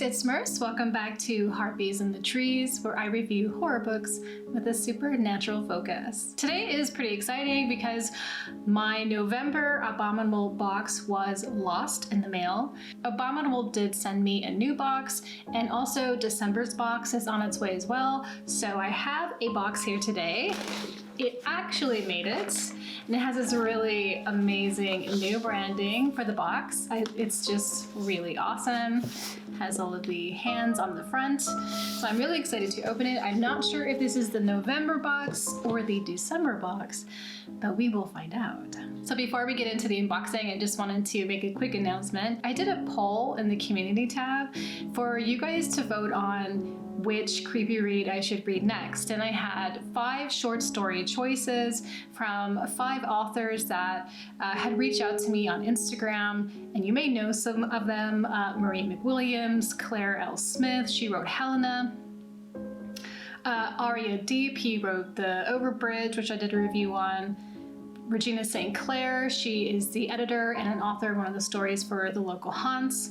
it's Merce. Welcome back to Harpies in the Trees, where I review horror books with a supernatural focus. Today is pretty exciting because my November Abominable box was lost in the mail. Abominable did send me a new box, and also December's box is on its way as well. So I have a box here today. It actually made it, and it has this really amazing new branding for the box. It's just really awesome. It has all of the hands on the front, so I'm really excited to open it. I'm not sure if this is the November box or the December box, but we will find out. So before we get into the unboxing, I just wanted to make a quick announcement. I did a poll in the community tab for you guys to vote on which creepy read I should read next. And I had 5 short story choices from 5 authors that had reached out to me on Instagram, and you may know some of them. Marie McWilliams, Claire L. Smith, she wrote Helena. Aria Deep, he wrote The Overbridge, which I did a review on. Regina St. Clair, she is the editor and an author of one of the stories for The Local Haunts.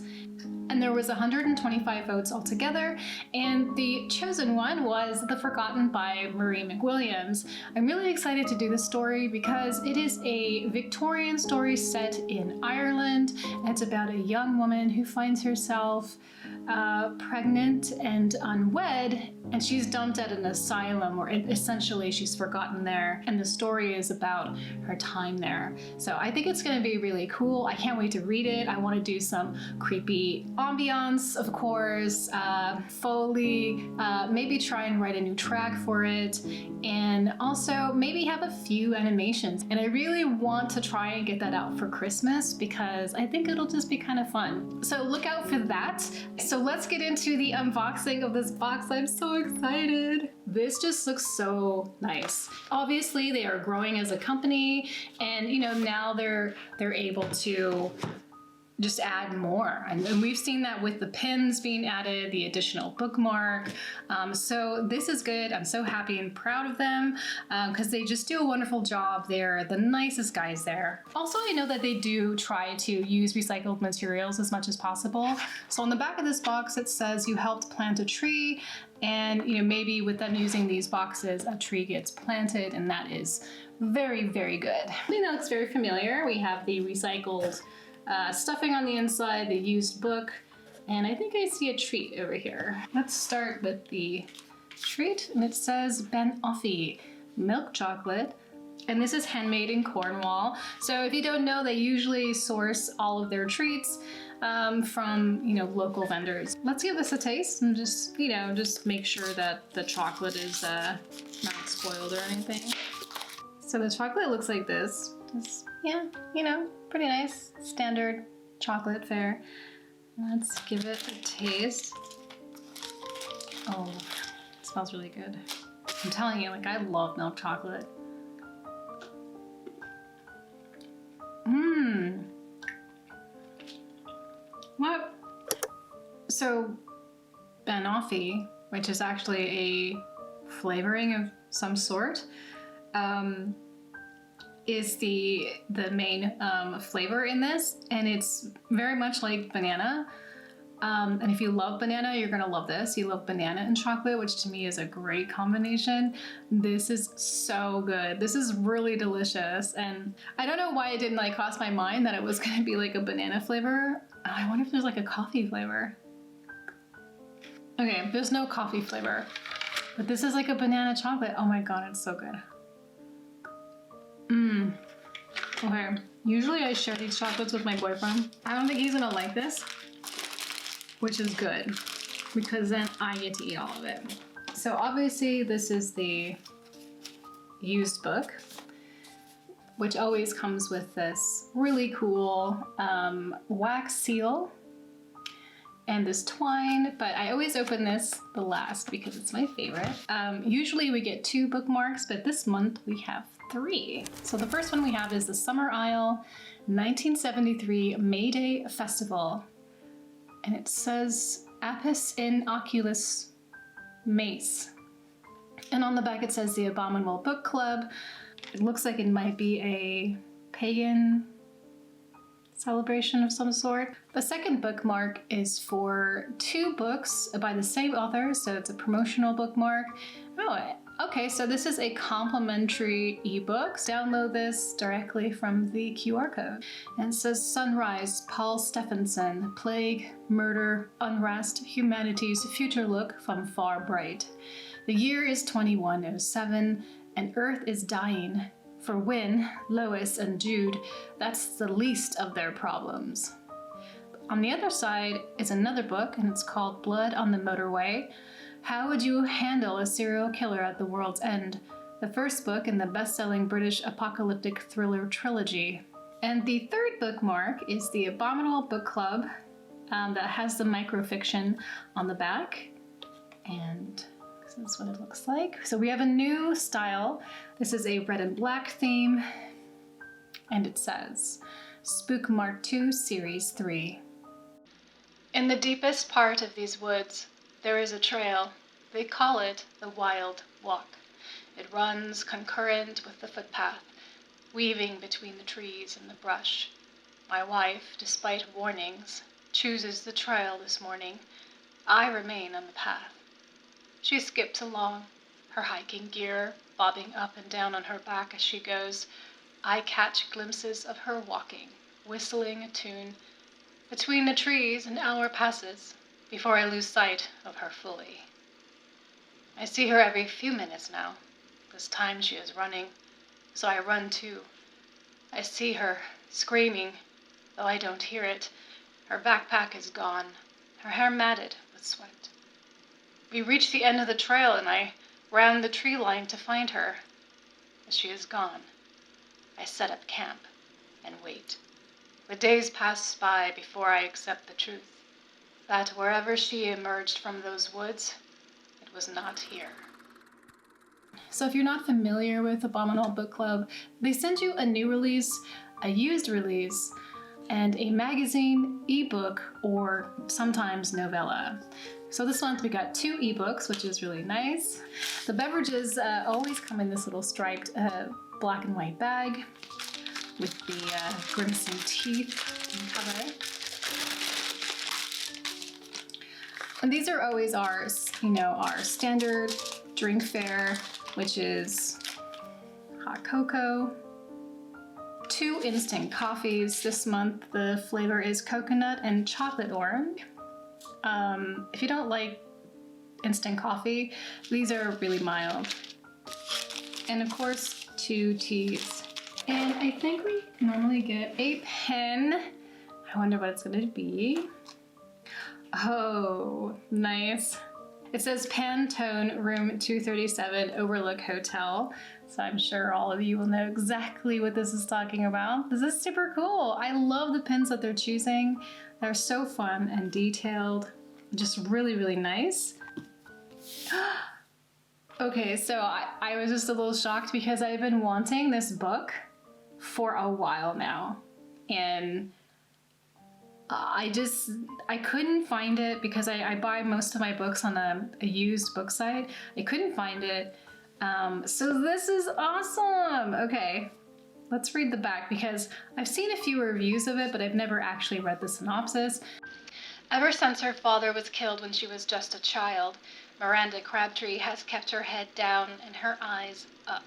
And there was 125 votes altogether, and the chosen one was The Forgotten by Marie McWilliams. I'm really excited to do this story because it is a Victorian story set in Ireland, and it's about a young woman who finds herself pregnant and unwed, and she's dumped at an asylum, or essentially she's forgotten there, and the story is about her time there. So I think it's going to be really cool. I can't wait to read it. I want to do some creepy ambiance, of course, Foley, maybe try and write a new track for it, and also maybe have a few animations. And I really want to try and get that out for Christmas because I think it'll just be kind of fun. So look out for that. So let's get into the unboxing of this box. I'm so excited. This just looks so nice. Obviously they are growing as a company, and you know, now they're able to just add more. And we've seen that with the pins being added, the additional bookmark. So this is good. I'm so happy and proud of them because they just do a wonderful job. They're the nicest guys there. Also, I know that they do try to use recycled materials as much as possible. So on the back of this box, it says you helped plant a tree, and you know, maybe with them using these boxes, a tree gets planted, and that is very, very good. I think that looks very familiar. We have the recycled stuffing on the inside, the used book, and I think I see a treat over here. Let's start with the treat, and it says Ben Offie milk chocolate, and this is handmade in Cornwall. So if you don't know, they usually source all of their treats from, you know, local vendors. Let's give this a taste and just, you know, just make sure that the chocolate is not spoiled or anything. So the chocolate looks like this. Just, yeah, you know, pretty nice, standard chocolate fare. Let's give it a taste. Oh, it smells really good. I'm telling you, like, I love milk chocolate. Mmm. What? So, Ben Offie, which is actually a flavoring of some sort, is the main flavor in this, and it's very much like banana. And if you love banana, you're gonna love this. You love banana and chocolate, which to me is a great combination. This is so good. This is really delicious, and I don't know why it didn't like cross my mind that it was gonna be like a banana flavor. I wonder if there's like a coffee flavor. Okay, there's no coffee flavor, but this is like a banana chocolate. Oh my god, it's so good. Okay, usually I share these chocolates with my boyfriend. I don't think he's gonna like this, which is good because then I get to eat all of it. So obviously this is the used book, which always comes with this really cool wax seal and this twine, but I always open this the last because it's my favorite. Usually we get 2 bookmarks, but this month we have 3. So the first one we have is the Summer Isle 1973 May Day Festival, and it says Apis in Oculus Mace. And on the back it says the Abominable Book Club. It looks like it might be a pagan celebration of some sort. The second bookmark is for 2 books by the same author, so it's a promotional bookmark. Oh, okay, so this is a complimentary ebook. Download this directly from the QR code. And it says Sunrise, Paul Stephenson, Plague, Murder, Unrest, Humanity's Future Look from Far Bright. The year is 2107, and Earth is dying. For Wynne, Lois, and Jude, that's the least of their problems. On the other side is another book, and it's called Blood on the Motorway. How would you handle a serial killer at the world's end? The first book in the best-selling British apocalyptic thriller trilogy. And the third bookmark is the Abominable Book Club that has the microfiction on the back. And this is what it looks like. So we have a new style. This is a red and black theme. And it says, Spook Mark 2 Series 3. In the deepest part of these woods, there is a trail. They call it the Wild Walk. It runs concurrent with the footpath, weaving between the trees and the brush. My wife, despite warnings, chooses the trail this morning. I remain on the path. She skips along, her hiking gear bobbing up and down on her back as she goes. I catch glimpses of her walking, whistling a tune. Between the trees, an hour passes before I lose sight of her fully. I see her every few minutes now. This time she is running, so I run too. I see her screaming, though I don't hear it. Her backpack is gone, her hair matted with sweat. We reach the end of the trail and I round the tree line to find her. But she is gone. I set up camp and wait. The days pass by before I accept the truth, that wherever she emerged from those woods, it was not here. So if you're not familiar with Abominable Book Club, they send you a new release, a used release, and a magazine, ebook, or sometimes novella. So this month we got 2 ebooks, which is really nice. The beverages always come in this little striped black and white bag with the grimacing teeth cover. And these are always our standard drink fare, which is hot cocoa, 2 instant coffees. This month the flavor is coconut and chocolate orange. If you don't like instant coffee, these are really mild. And of course, 2 teas. And I think we normally get a pen. I wonder what it's gonna be. Oh, nice. It says Pantone Room 237 Overlook Hotel. So I'm sure all of you will know exactly what this is talking about. This is super cool. I love the pens that they're choosing. They're so fun and detailed. Just really, really nice. Okay, so I was just a little shocked because I've been wanting this book for a while now. And I couldn't find it because I buy most of my books on a used book site. I couldn't find it. So this is awesome. Okay, let's read the back because I've seen a few reviews of it, but I've never actually read the synopsis. Ever since her father was killed when she was just a child, Miranda Crabtree has kept her head down and her eyes up,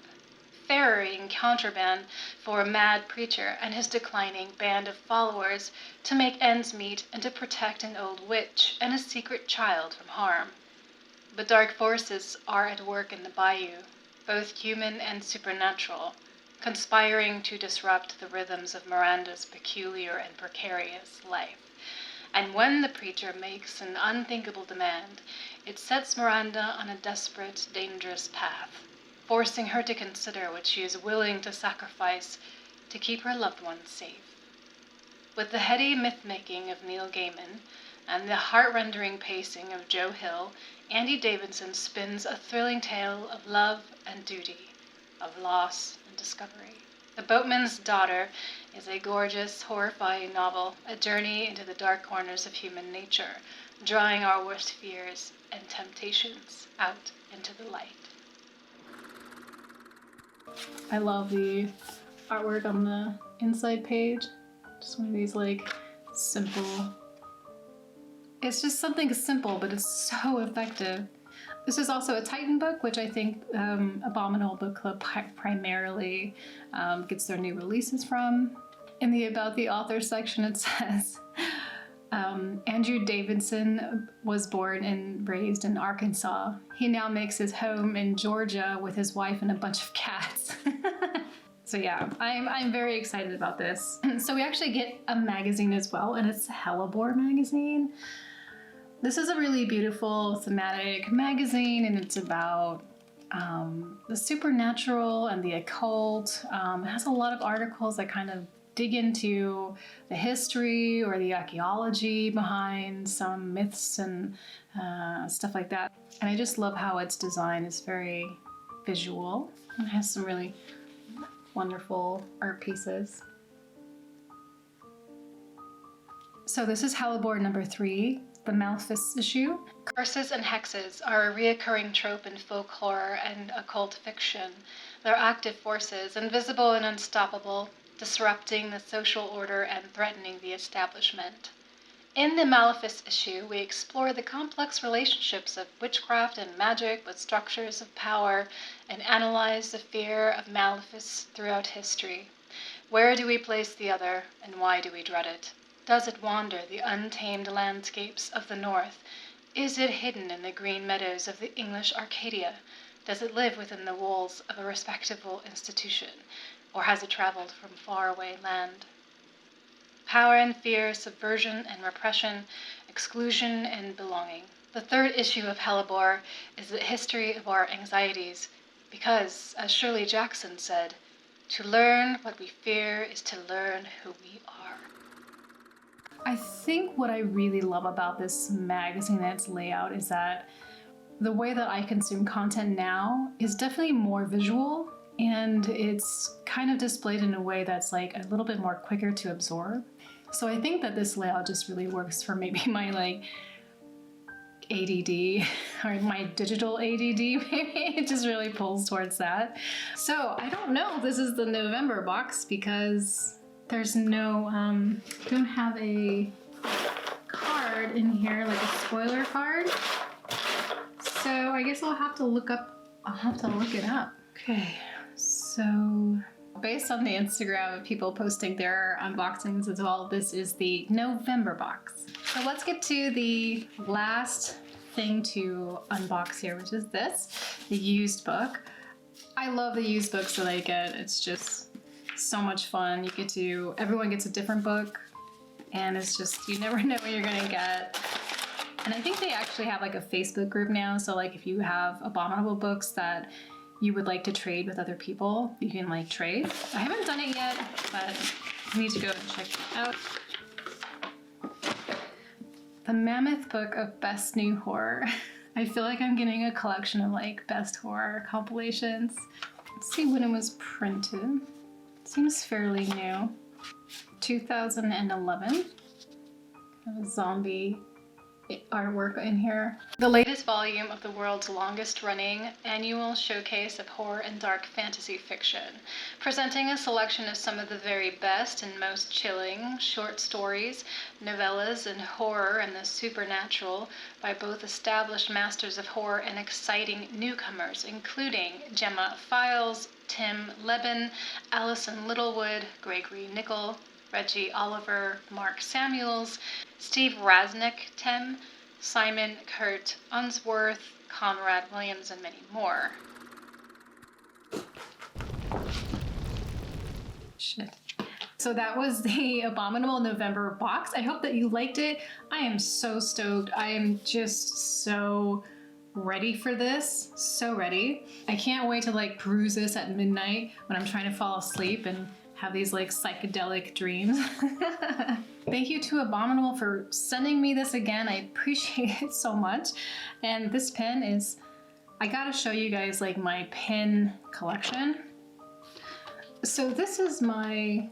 ferrying contraband for a mad preacher and his declining band of followers to make ends meet and to protect an old witch and a secret child from harm. But dark forces are at work in the bayou, both human and supernatural, conspiring to disrupt the rhythms of Miranda's peculiar and precarious life. And when the preacher makes an unthinkable demand, it sets Miranda on a desperate, dangerous path, forcing her to consider what she is willing to sacrifice to keep her loved ones safe. With the heady myth-making of Neil Gaiman and the heart-rendering pacing of Joe Hill, Andy Davidson spins a thrilling tale of love and duty, of loss and discovery. The Boatman's Daughter is a gorgeous, horrifying novel, a journey into the dark corners of human nature, drawing our worst fears and temptations out into the light. I love the artwork on the inside page. Just one of these like simple, it's just something simple, but it's so effective. This is also a Titan book, which I think Abominable Book Club primarily gets their new releases from. In the About the Author section, it says, Andrew Davidson was born and raised in Arkansas. He now makes his home in Georgia with his wife and a bunch of cats. So yeah, I'm very excited about this. So we actually get a magazine as well, and it's Hellebore magazine. This is a really beautiful thematic magazine, and it's about the supernatural and the occult. It has a lot of articles that kind of dig into the history or the archaeology behind some myths and stuff like that. And I just love how its design is very visual. It has some really wonderful art pieces. So this is Hellebore number 3, the Malefice issue. Curses and hexes are a reoccurring trope in folklore and occult fiction. They're active forces, invisible and unstoppable, disrupting the social order and threatening the establishment. In the Malefice issue, we explore the complex relationships of witchcraft and magic with structures of power and analyze the fear of Malefice throughout history. Where do we place the other, and why do we dread it? Does it wander the untamed landscapes of the north? Is it hidden in the green meadows of the English Arcadia? Does it live within the walls of a respectable institution, or has it traveled from faraway land? Power and fear, subversion and repression, exclusion and belonging. The 3rd issue of Hellebore is the history of our anxieties, because, as Shirley Jackson said, to learn what we fear is to learn who we are. I think what I really love about this magazine and its layout is that the way that I consume content now is definitely more visual, and it's kind of displayed in a way that's like a little bit more quicker to absorb. So I think that this layout just really works for maybe my like ADD or my digital ADD, maybe. It just really pulls towards that. So I don't know if this is the November box because there's no, don't have a card in here, like a spoiler card. So I guess I'll have to look it up. Okay, so based on the Instagram of people posting their unboxings as well, this is the November box. So let's get to the last thing to unbox here, which is this, the used book. I love the used books that I get. It's just so much fun. Everyone gets a different book, and it's just, you never know what you're gonna get. And I think they actually have like a Facebook group now, so like if you have Abominable books that you would like to trade with other people, you can like trade. I haven't done it yet, but I need to go and check it out. The Mammoth Book of Best New Horror. I feel like I'm getting a collection of like best horror compilations. Let's see when it was printed. Seems fairly new. 2011. Kind of zombie artwork in here. The latest volume of the world's longest running annual showcase of horror and dark fantasy fiction, presenting a selection of some of the very best and most chilling short stories, novellas, and horror and the supernatural by both established masters of horror and exciting newcomers, including Gemma Files, Tim Leben, Alison Littlewood, Gregory Nickel, Reggie Oliver, Mark Samuels, Steve Rasnick, Tim, Simon Kurt Unsworth, Conrad Williams, and many more. Shit. So that was the Abominable November box. I hope that you liked it. I am so stoked. I am just so ready for this. So ready. I can't wait to like peruse this at midnight when I'm trying to fall asleep and have these like psychedelic dreams. Thank you to Abominable for sending me this again. I appreciate it so much. And this pen is, I gotta show you guys like my pen collection. So this is my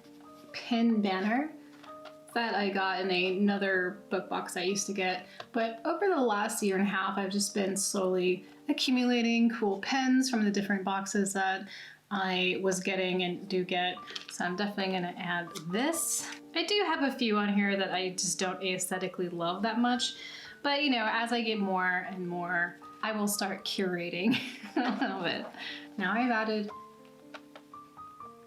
pin banner that I got in another book box I used to get. But over the last year and a half, I've just been slowly accumulating cool pens from the different boxes that I was getting and do get. So I'm definitely gonna add this. I do have a few on here that I just don't aesthetically love that much. But you know, as I get more and more, I will start curating a little bit. Now I've added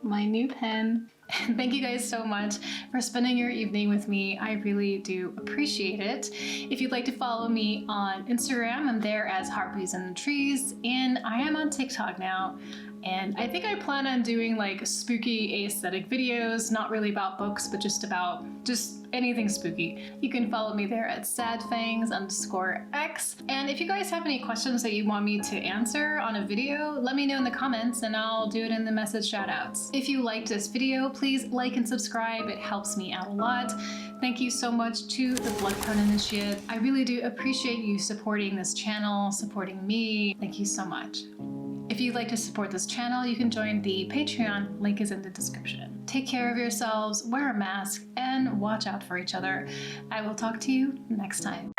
my new pen. Thank you guys so much for spending your evening with me. I really do appreciate it. If you'd like to follow me on Instagram, I'm there as Harpies in the Trees, and I am on TikTok now. And I think I plan on doing like spooky aesthetic videos, not really about books, but just about anything spooky. You can follow me there at sadfangs_x. And if you guys have any questions that you want me to answer on a video, let me know in the comments and I'll do it in the message shoutouts. If you liked this video, please like and subscribe. It helps me out a lot. Thank you so much to the Blood Crown Initiative. I really do appreciate you supporting this channel, supporting me. Thank you so much. If you'd like to support this channel, you can join the Patreon, link is in the description. Take care of yourselves, wear a mask, and watch out for each other. I will talk to you next time.